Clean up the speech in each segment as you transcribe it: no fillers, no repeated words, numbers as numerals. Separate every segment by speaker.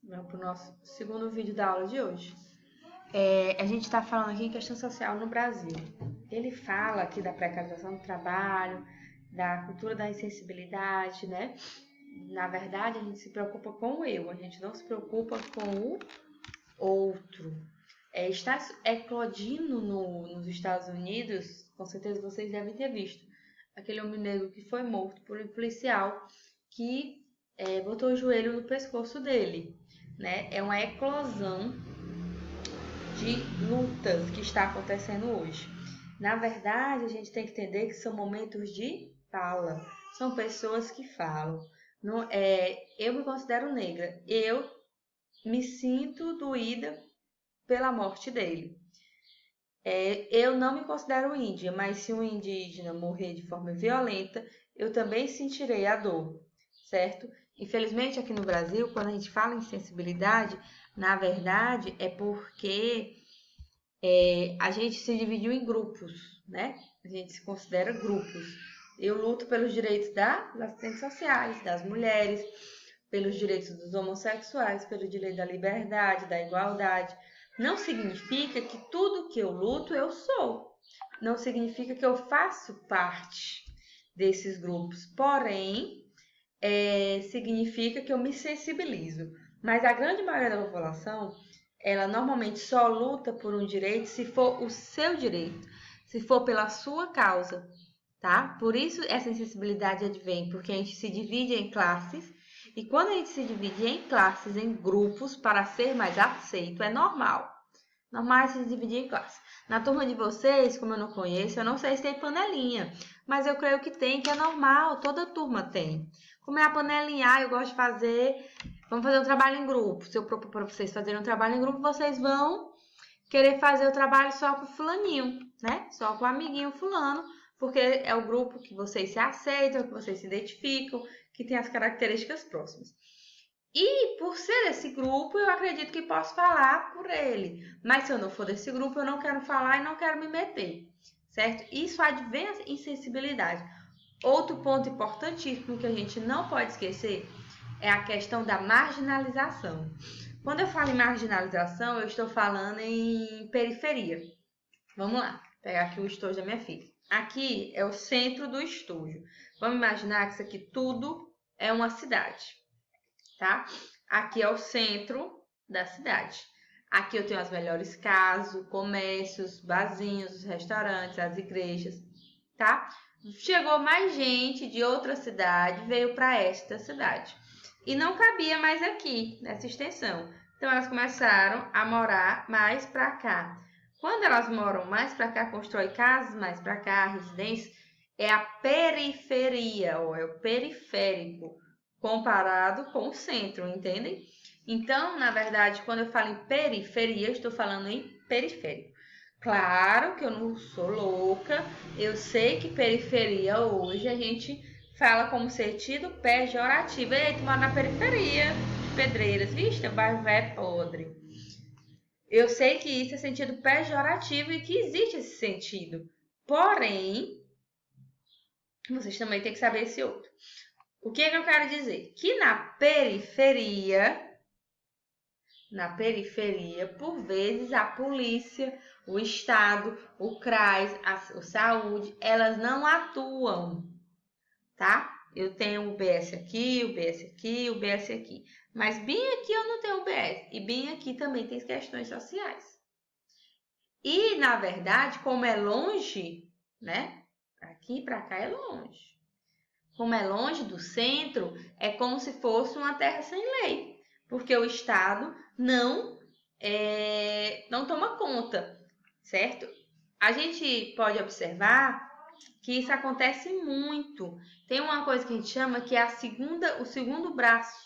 Speaker 1: Vamos para o nosso segundo vídeo da aula de hoje. A gente está falando aqui em questão social no Brasil. Ele fala aqui da precarização do trabalho, da cultura da insensibilidade, né? Na verdade, a gente se preocupa com o eu, a gente não se preocupa com o outro. Está eclodindo nos Estados Unidos, com certeza vocês devem ter visto, aquele homem negro que foi morto por um policial que botou o joelho no pescoço dele. Né? É uma eclosão de lutas que está acontecendo hoje. Na verdade, a gente tem que entender que são momentos de fala. São pessoas que falam. Não, eu me considero negra. Eu me sinto doída pela morte dele. Eu não me considero índia, mas se um indígena morrer de forma violenta, eu também sentirei a dor, certo? Infelizmente, aqui no Brasil, quando a gente fala em sensibilidade, na verdade é porque a gente se dividiu em grupos, né? A gente se considera grupos. Eu luto pelos direitos das assistentes sociais, das mulheres, pelos direitos dos homossexuais, pelo direito da liberdade, da igualdade. Não significa que tudo que eu luto eu sou. Não significa que eu faço parte desses grupos. Porém, significa que eu me sensibilizo. Mas a grande maioria da população, ela normalmente só luta por um direito se for o seu direito, se for pela sua causa, tá? Por isso essa insensibilidade advém, porque a gente se divide em classes, e quando a gente se divide em classes, em grupos, para ser mais aceito, é normal. Normal é se dividir em classes. Na turma de vocês, como eu não conheço, eu não sei se tem panelinha, mas eu creio que tem, que é normal, toda turma tem. Como é a panelinha, eu gosto de fazer, vamos fazer um trabalho em grupo. Se eu propor para vocês fazerem um trabalho em grupo, vocês vão querer fazer o trabalho só com o fulaninho, né? Só com o amiguinho fulano, porque é o grupo que vocês se aceitam, que vocês se identificam, que tem as características próximas. E por ser esse grupo, eu acredito que posso falar por ele. Mas se eu não for desse grupo, eu não quero falar e não quero me meter, certo? Isso advém a insensibilidade. Outro ponto importantíssimo que a gente não pode esquecer é a questão da marginalização. Quando eu falo em marginalização, eu estou falando em periferia. Vamos lá, pegar aqui o estojo da minha filha. Aqui é o centro do estojo. Vamos imaginar que isso aqui tudo é uma cidade, tá? Aqui é o centro da cidade. Aqui eu tenho as melhores casas, comércios, barzinhos, os restaurantes, as igrejas, tá? Chegou mais gente de outra cidade, veio para esta cidade. E não cabia mais aqui, nessa extensão. Então elas começaram a morar mais para cá. Quando elas moram mais para cá, constrói casas mais para cá, residências, é a periferia, ou é o periférico, comparado com o centro, entendem? Então, na verdade, quando eu falo em periferia, eu estou falando em periférico. Claro que eu não sou louca, eu sei que periferia hoje a gente fala como sentido pejorativo. Ei, tu mora na periferia de Pedreiras, vixe, teu bairro é podre. Eu sei que isso é sentido pejorativo e que existe esse sentido. Porém, vocês também têm que saber esse outro. O que eu quero dizer? Que na periferia, por vezes, a polícia, o Estado, o CRAS, a saúde, elas não atuam, tá? Eu tenho o BS aqui, o BS aqui, o BS aqui. Mas bem aqui eu não tenho o BS. E bem aqui também tem questões sociais. E, na verdade, como é longe, né? Aqui para cá é longe. Como é longe do centro, é como se fosse uma terra sem lei, porque o Estado não toma conta, certo? A gente pode observar que isso acontece muito. Tem uma coisa que a gente chama que é o segundo braço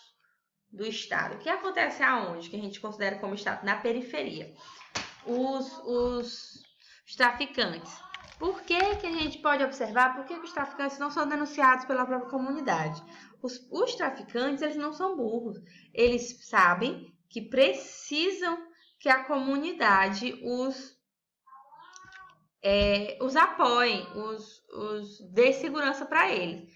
Speaker 1: do Estado. O que acontece aonde? Que a gente considera como Estado? Na periferia. Os traficantes. Por que a gente pode observar? Por que os traficantes não são denunciados pela própria comunidade? Os traficantes, eles não são burros. Eles sabem que precisam que a comunidade os apoie, os dê segurança para eles.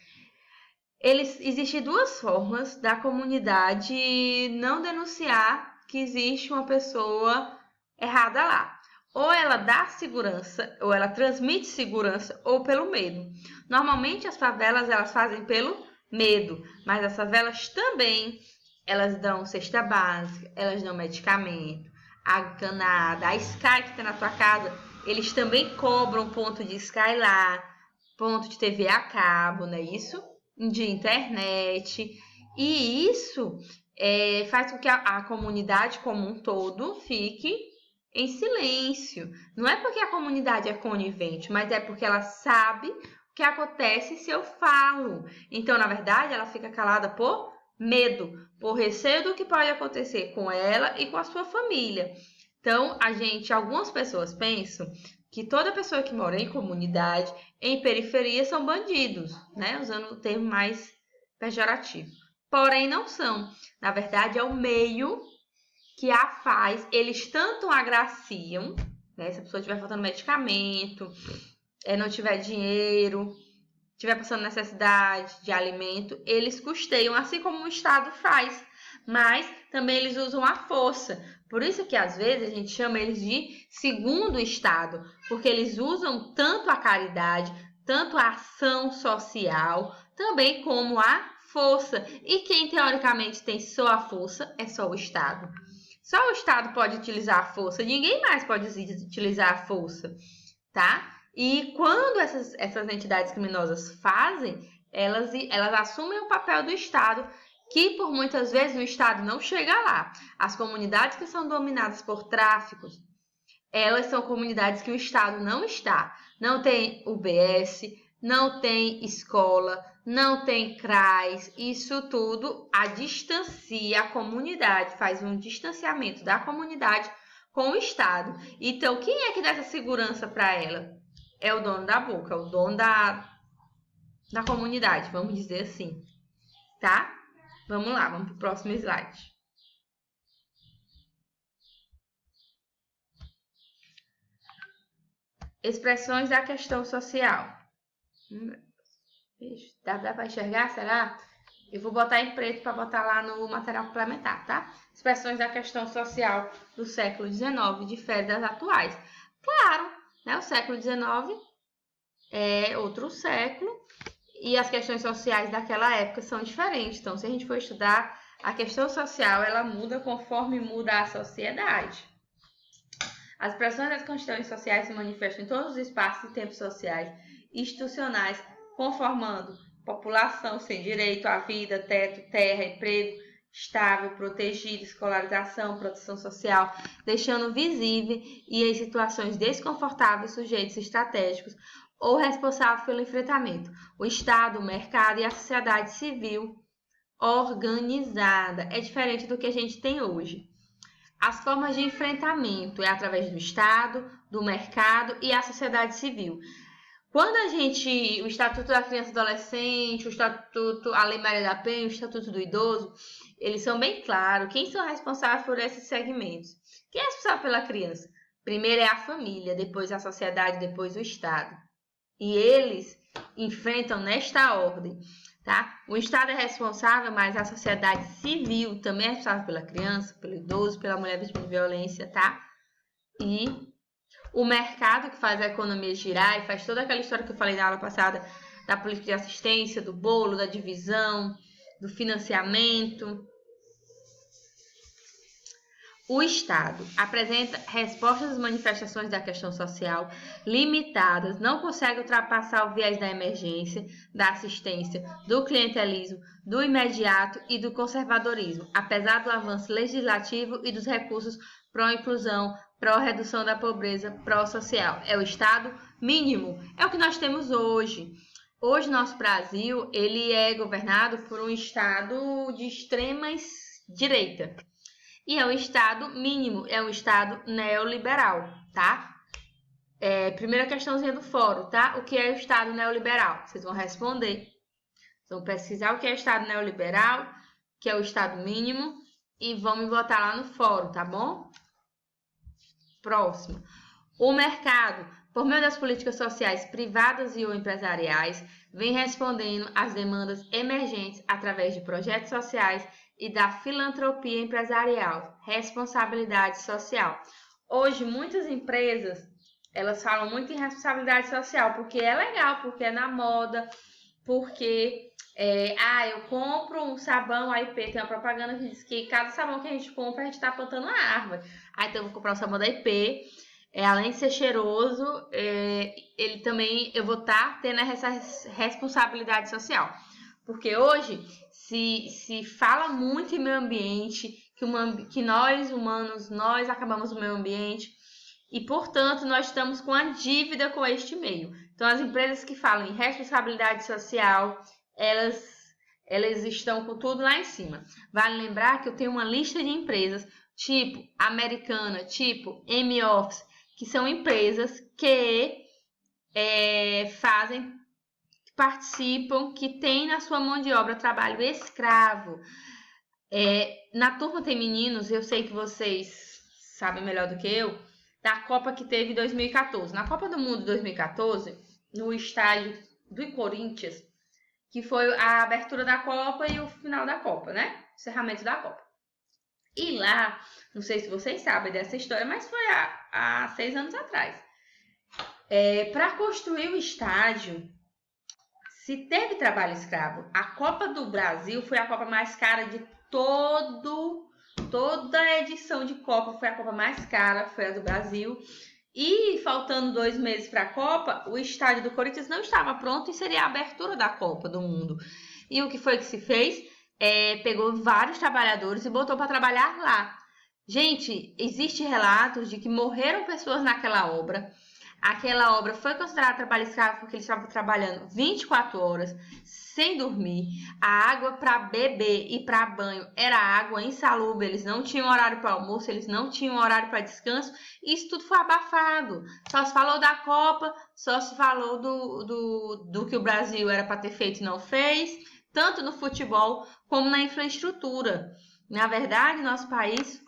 Speaker 1: Existem duas formas da comunidade não denunciar que existe uma pessoa errada lá. Ou ela dá segurança, ou ela transmite segurança, ou pelo medo. Normalmente as favelas elas fazem pelo medo, mas as favelas também elas dão cesta básica, elas dão medicamento, água encanada, a Sky que está na tua casa, eles também cobram ponto de Sky lá, ponto de TV a cabo, não é isso? De internet. E isso faz com que a comunidade como um todo fique em silêncio. Não é porque a comunidade é conivente, mas é porque ela sabe o que acontece se eu falo. Então, na verdade, ela fica calada por medo, por receio do que pode acontecer com ela e com a sua família. Então, algumas pessoas pensam que toda pessoa que mora em comunidade, em periferia, são bandidos, né? Usando o termo mais pejorativo. Porém, não são. Na verdade, é o meio que a faz. Eles tanto agraciam, né? Se a pessoa estiver faltando medicamento, não tiver dinheiro, estiver passando necessidade de alimento, eles custeiam, assim como o Estado faz. Mas também eles usam a força. Por isso que às vezes a gente chama eles de segundo Estado, porque eles usam tanto a caridade, tanto a ação social, também como a força. E quem teoricamente tem só a força é só o Estado. Só o Estado pode utilizar a força, ninguém mais pode utilizar a força, tá? E quando essas entidades criminosas fazem, elas assumem o papel do Estado, que por muitas vezes o Estado não chega lá. As comunidades que são dominadas por tráficos, elas são comunidades que o Estado não está. Não tem UBS, não tem escola, não tem CRAS. Isso tudo distancia a comunidade, faz um distanciamento da comunidade com o Estado. Então, quem é que dá essa segurança para ela? É o dono da boca, o dono da comunidade, vamos dizer assim, tá? Vamos lá, vamos para o próximo slide. Expressões da questão social. Dá para enxergar, será? Eu vou botar em preto para botar lá no material complementar, tá? Expressões da questão social do século XIX, diferem das atuais. Claro, né? O século XIX é outro século e as questões sociais daquela época são diferentes. Então, se a gente for estudar, a questão social ela muda conforme muda a sociedade. As expressões das questões sociais se manifestam em todos os espaços e tempos sociais e institucionais, conformando população sem direito à vida, teto, terra, emprego estável, protegido, escolarização, proteção social, deixando visível e em situações desconfortáveis sujeitos estratégicos ou responsáveis pelo enfrentamento, o Estado, o mercado e a sociedade civil organizada. É diferente do que a gente tem hoje. As formas de enfrentamento é através do Estado, do mercado e a sociedade civil. Quando o Estatuto da Criança e do Adolescente, a Lei Maria da Penha, o Estatuto do Idoso, eles são bem claros. Quem são responsáveis por esses segmentos? Quem é responsável pela criança? Primeiro é a família, depois a sociedade, depois o Estado. E eles enfrentam nesta ordem, tá? O Estado é responsável, mas a sociedade civil também é responsável pela criança, pelo idoso, pela mulher vítima de violência, tá? E o mercado que faz a economia girar e faz toda aquela história que eu falei na aula passada da política de assistência, do bolo, da divisão, do financiamento. O Estado apresenta respostas às manifestações da questão social limitadas, não consegue ultrapassar o viés da emergência, da assistência, do clientelismo, do imediato e do conservadorismo, apesar do avanço legislativo e dos recursos pró-inclusão, pró-redução da pobreza, pró-social. É o Estado mínimo, é o que nós temos hoje. Hoje, nosso Brasil, ele é governado por um Estado de extrema direita. E é um Estado mínimo, é um Estado neoliberal, tá? Primeira questãozinha do fórum, tá? O que é o Estado neoliberal? Vocês vão responder. Vão pesquisar o que é o Estado neoliberal, que é o Estado mínimo, e vão me botar lá no fórum, tá bom? Próximo. O mercado por meio das políticas sociais privadas e ou empresariais, vem respondendo às demandas emergentes através de projetos sociais e da filantropia empresarial, responsabilidade social. Hoje, muitas empresas, elas falam muito em responsabilidade social, porque é legal, porque é na moda, porque eu compro um sabão, a IP tem uma propaganda que diz que cada sabão que a gente compra, a gente está plantando uma árvore. Aí então eu vou comprar o sabão da IP, além de ser cheiroso, ele também, eu vou estar tendo essa responsabilidade social. Porque hoje se fala muito em meio ambiente, que nós humanos, nós acabamos o meio ambiente, e, portanto, nós estamos com a dívida com este meio. Então, as empresas que falam em responsabilidade social, elas estão com tudo lá em cima. Vale lembrar que eu tenho uma lista de empresas, tipo Americana, tipo M-Office, que são empresas que participam, que têm na sua mão de obra trabalho escravo. Na turma tem meninos, eu sei que vocês sabem melhor do que eu, da Copa que teve em 2014. Na Copa do Mundo 2014, no estádio do Corinthians, que foi a abertura da Copa e o final da Copa, né? O encerramento da Copa. E lá, não sei se vocês sabem dessa história, mas foi há 6 anos atrás. Para construir o estádio, se teve trabalho escravo. A Copa do Brasil foi a Copa mais cara de toda a edição de Copa, foi a Copa mais cara, foi a do Brasil. E faltando 2 meses para a Copa, o estádio do Corinthians não estava pronto e seria a abertura da Copa do Mundo. E o que foi que se fez? Pegou vários trabalhadores e botou para trabalhar lá. Gente, existem relatos de que morreram pessoas naquela obra. Aquela obra foi considerada trabalho escravo porque eles estavam trabalhando 24 horas, sem dormir. A água para beber e para banho era água insalubre. Eles não tinham horário para almoço, eles não tinham horário para descanso. Isso tudo foi abafado. Só se falou da Copa, só se falou do que o Brasil era para ter feito e não fez, tanto no futebol como na infraestrutura. Na verdade, nosso país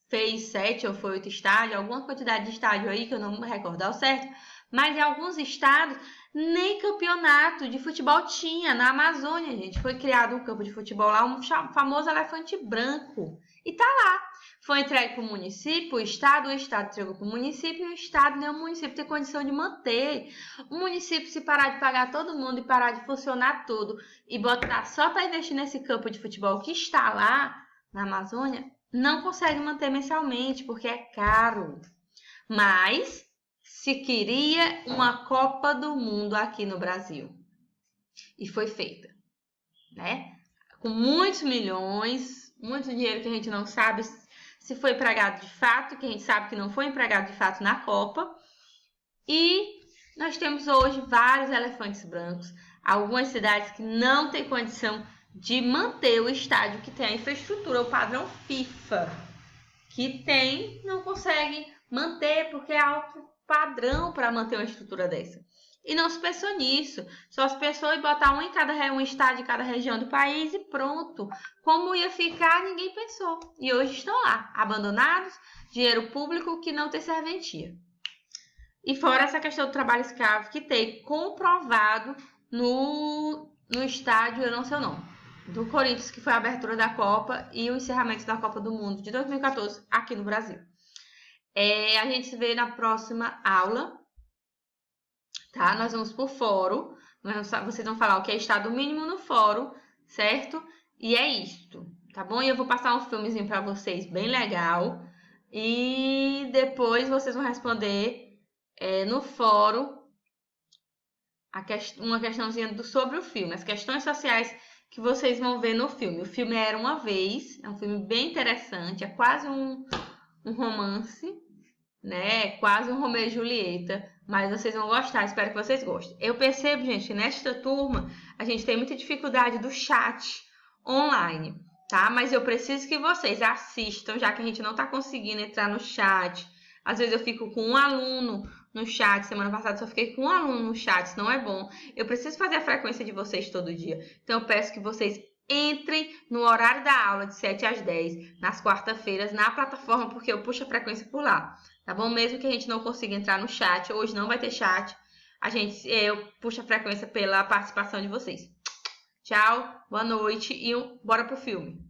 Speaker 1: fez 7 ou foi 8 estádios, alguma quantidade de estádio aí que eu não me recordo ao certo, mas em alguns estados nem campeonato de futebol tinha. Na Amazônia, gente, foi criado um campo de futebol lá, um famoso elefante branco, e tá lá. Foi entregue para o município, o estado entregou para o município, e o estado nem o município tem condição de manter. O município, se parar de pagar todo mundo e parar de funcionar tudo e botar só para investir nesse campo de futebol que está lá na Amazônia, não consegue manter mensalmente, porque é caro. Mas se queria uma Copa do Mundo aqui no Brasil. E foi feita, né? Com muitos milhões, muito dinheiro que a gente não sabe se foi empregado de fato, que a gente sabe que não foi empregado de fato na Copa. E nós temos hoje vários elefantes brancos, algumas cidades que não têm condição de manter o estádio, que tem a infraestrutura, o padrão FIFA, que não consegue manter, porque é alto padrão para manter uma estrutura dessa. E não se pensou nisso, só se pensou em botar um estádio em cada região do país e pronto. Como ia ficar, ninguém pensou. E hoje estão lá, abandonados, dinheiro público que não tem serventia. E fora essa questão do trabalho escravo, que tem comprovado no estádio, eu não sei o nome, do Corinthians, que foi a abertura da Copa e o encerramento da Copa do Mundo de 2014 aqui no Brasil. A gente se vê na próxima aula, tá? Nós vamos por fórum, vocês vão falar o que é estado mínimo no fórum, certo? E é isto, tá bom? E eu vou passar um filmezinho para vocês bem legal e depois vocês vão responder no fórum uma questãozinha sobre o filme, as questões sociais que vocês vão ver no filme. O filme Era Uma Vez, é um filme bem interessante, é quase um romance, né? É quase um Romeu e Julieta, mas vocês vão gostar, espero que vocês gostem. Eu percebo, gente, que nesta turma a gente tem muita dificuldade do chat online, tá? Mas eu preciso que vocês assistam, já que a gente não tá conseguindo entrar no chat. Às vezes eu fico com um aluno no chat, semana passada só fiquei com um aluno no chat, isso não é bom. Eu preciso fazer a frequência de vocês todo dia. Então eu peço que vocês entrem no horário da aula de 7 às 10, nas quarta-feiras, na plataforma, porque eu puxo a frequência por lá, tá bom? Mesmo que a gente não consiga entrar no chat, hoje não vai ter chat, eu puxo a frequência pela participação de vocês. Tchau, boa noite e bora pro filme.